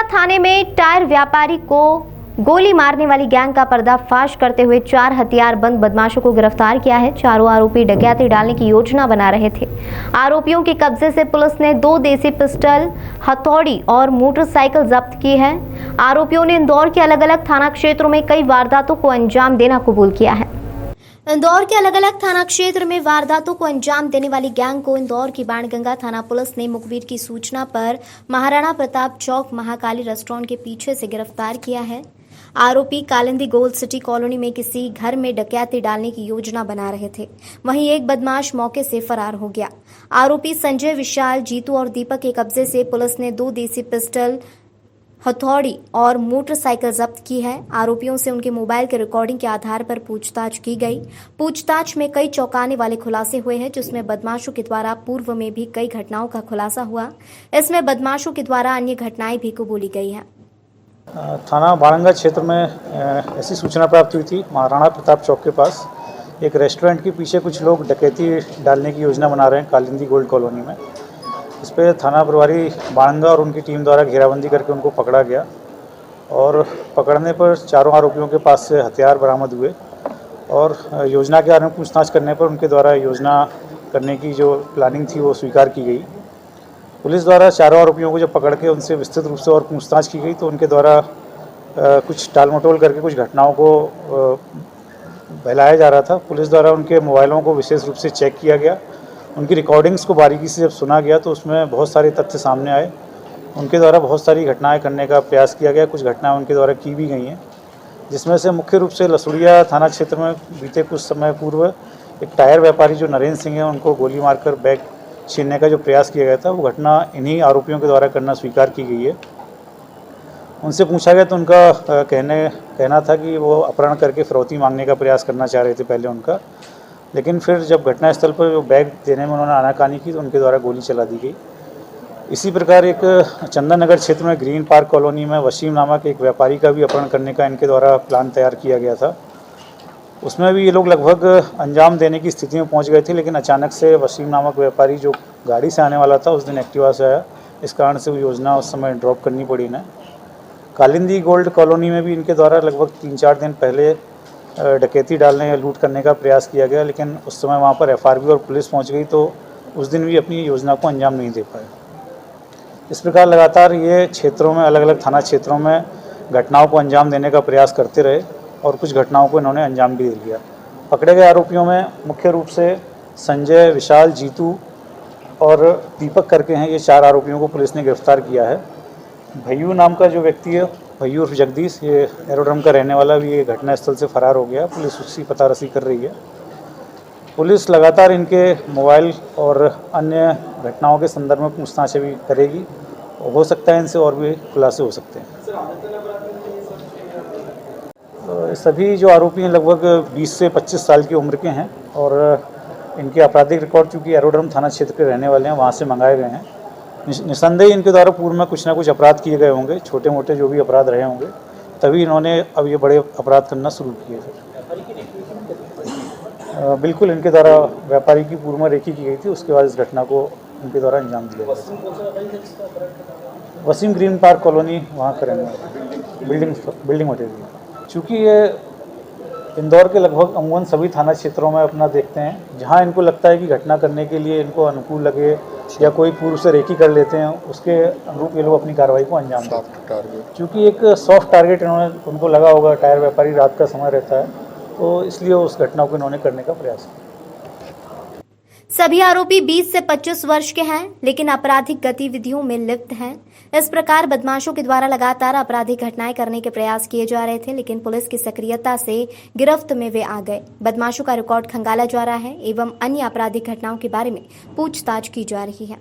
थाने में टायर व्यापारी को गोली मारने वाली गैंग का पर्दाफाश करते हुए 4 हथियारबंद बदमाशों को गिरफ्तार किया है। चारों आरोपी डकैती डालने की योजना बना रहे थे। आरोपियों के कब्जे से पुलिस ने 2 देसी पिस्टल, हथौड़ी और मोटरसाइकिल जब्त की है। आरोपियों ने इंदौर के अलग अलग थाना क्षेत्रों में कई वारदातों को अंजाम देना कबूल किया है। इंदौर के अलग अलग थाना क्षेत्र में वारदातों को अंजाम देने वाली गैंग को इंदौर की बाणगंगा थाना पुलिस ने मुखबिर की सूचना पर महाराणा प्रताप चौक महाकाली रेस्टोरेंट के पीछे से गिरफ्तार किया है। आरोपी कालिंदी गोल्ड सिटी कॉलोनी में किसी घर में डकैती डालने की योजना बना रहे थे। वहीं एक बदमाश मौके से फरार हो गया। आरोपी संजय, विशाल, जीतू और दीपक के कब्जे से पुलिस ने 2 देसी पिस्टल, हथौड़ी और मोटरसाइकिल जब्त की है। आरोपियों से उनके मोबाइल के रिकॉर्डिंग के आधार पर पूछताछ की गई। पूछताछ में कई चौंकाने वाले खुलासे हुए हैं, जिसमें बदमाशों के द्वारा पूर्व में भी कई घटनाओं का खुलासा हुआ। इसमें बदमाशों के द्वारा अन्य घटनाएं भी कबूली गई हैं। थाना बाणगंगा क्षेत्र में ऐसी सूचना प्राप्त हुई थी, महाराणा प्रताप चौक के पास एक रेस्टोरेंट के पीछे कुछ लोग डकैती डालने की योजना बना रहे हैं कालिंदी गोल्ड कॉलोनी में। इस पर थाना प्रभारी बाणगंगा और उनकी टीम द्वारा घेराबंदी करके उनको पकड़ा गया और पकड़ने पर चारों आरोपियों के पास से हथियार बरामद हुए और योजना के बारे में पूछताछ करने पर उनके द्वारा योजना करने की जो प्लानिंग थी वो स्वीकार की गई। पुलिस द्वारा चारों आरोपियों को जब पकड़ के उनसे विस्तृत रूप से और पूछताछ की गई तो उनके द्वारा कुछ टाल मटोल करके कुछ घटनाओं को बहलाया जा रहा था। पुलिस द्वारा उनके मोबाइलों को विशेष रूप से चेक किया गया। उनकी रिकॉर्डिंग्स को बारीकी से जब सुना गया तो उसमें बहुत सारे तथ्य सामने आए। उनके द्वारा बहुत सारी घटनाएं करने का प्रयास किया गया। कुछ घटनाएं उनके द्वारा की भी गई हैं, जिसमें से मुख्य रूप से लसुड़िया थाना क्षेत्र में बीते कुछ समय पूर्व एक टायर व्यापारी जो नरेंद्र सिंह है, उनको गोली मारकर बैग छीनने का जो प्रयास किया गया था, वो घटना इन्हीं आरोपियों के द्वारा करना स्वीकार की गई है। उनसे पूछा गया तो उनका कहना था कि वो अपहरण करके फिरौती मांगने का प्रयास करना चाह रहे थे पहले उनका, लेकिन फिर जब घटनास्थल पर बैग देने में उन्होंने आनाकानी की तो उनके द्वारा गोली चला दी गई। इसी प्रकार एक चंदन नगर क्षेत्र में ग्रीन पार्क कॉलोनी में वसीम नामक एक व्यापारी का भी अपहरण करने का इनके द्वारा प्लान तैयार किया गया था। उसमें भी ये लोग लगभग अंजाम देने की स्थिति में पहुंच गए थे, लेकिन अचानक से वसीम नामक व्यापारी जो गाड़ी से आने वाला था उस दिन एक्टिवा से आया। इस कारण से वो योजना उस समय ड्रॉप करनी पड़ी इन्हें। कालिंदी गोल्ड कॉलोनी में भी इनके द्वारा लगभग 3-4 दिन पहले डकैती डालने या लूट करने का प्रयास किया गया, लेकिन उस समय वहाँ पर FRB और पुलिस पहुँच गई तो उस दिन भी अपनी योजना को अंजाम नहीं दे पाए। इस प्रकार लगातार ये क्षेत्रों में, अलग अलग थाना क्षेत्रों में घटनाओं को अंजाम देने का प्रयास करते रहे और कुछ घटनाओं को इन्होंने अंजाम भी दे दिया। पकड़े गए आरोपियों में मुख्य रूप से संजय, विशाल, जीतू और दीपक करके हैं। ये 4 आरोपियों को पुलिस ने गिरफ्तार किया है। भैयू नाम का जो व्यक्ति है, भैयू उर्फ जगदीश, ये एरोड्रम का रहने वाला भी ये घटनास्थल से फरार हो गया। पुलिस उसकी पतारसी कर रही है। पुलिस लगातार इनके मोबाइल और अन्य घटनाओं के संदर्भ में पूछताछ भी करेगी। हो सकता है इनसे और भी खुलासे हो सकते हैं। सभी जो आरोपी हैं लगभग 20 से 25 साल की उम्र के हैं और इनके आपराधिक रिकॉर्ड चूँकि एरोड्रम थाना क्षेत्र के रहने वाले हैं, वहाँ से मंगाए गए हैं। निसंदेह इनके द्वारा पूर्व में कुछ ना कुछ अपराध किए गए होंगे, छोटे मोटे जो भी अपराध रहे होंगे, तभी इन्होंने अब ये बड़े अपराध करना शुरू किए थे। बिल्कुल, इनके द्वारा व्यापारी की पूर्व में रेकी की गई थी, उसके बाद इस घटना को इनके द्वारा अंजाम दिया गया। वसीम ग्रीन पार्क कॉलोनी वहाँ करेंगे बिल्डिंग मटेरियल। चूँकि ये इंदौर के लगभग अमूमन सभी थाना क्षेत्रों में अपना देखते हैं, जहाँ इनको लगता है कि घटना करने के लिए इनको अनुकूल लगे या कोई पूर्व से रेकी कर लेते हैं, उसके अनुरूप ये लोग अपनी कार्रवाई को अंजाम देते हैं। क्योंकि एक सॉफ्ट टारगेट इन्होंने उनको लगा होगा, टायर व्यापारी रात का समय रहता है, तो इसलिए उस घटना को इन्होंने करने का प्रयास किया। सभी आरोपी 20 से 25 वर्ष के हैं, लेकिन आपराधिक गतिविधियों में लिप्त हैं। इस प्रकार बदमाशों के द्वारा लगातार आपराधिक घटनाएं करने के प्रयास किए जा रहे थे, लेकिन पुलिस की सक्रियता से गिरफ्त में वे आ गए। बदमाशों का रिकॉर्ड खंगाला जा रहा है एवं अन्य आपराधिक घटनाओं के बारे में पूछताछ की जा रही है।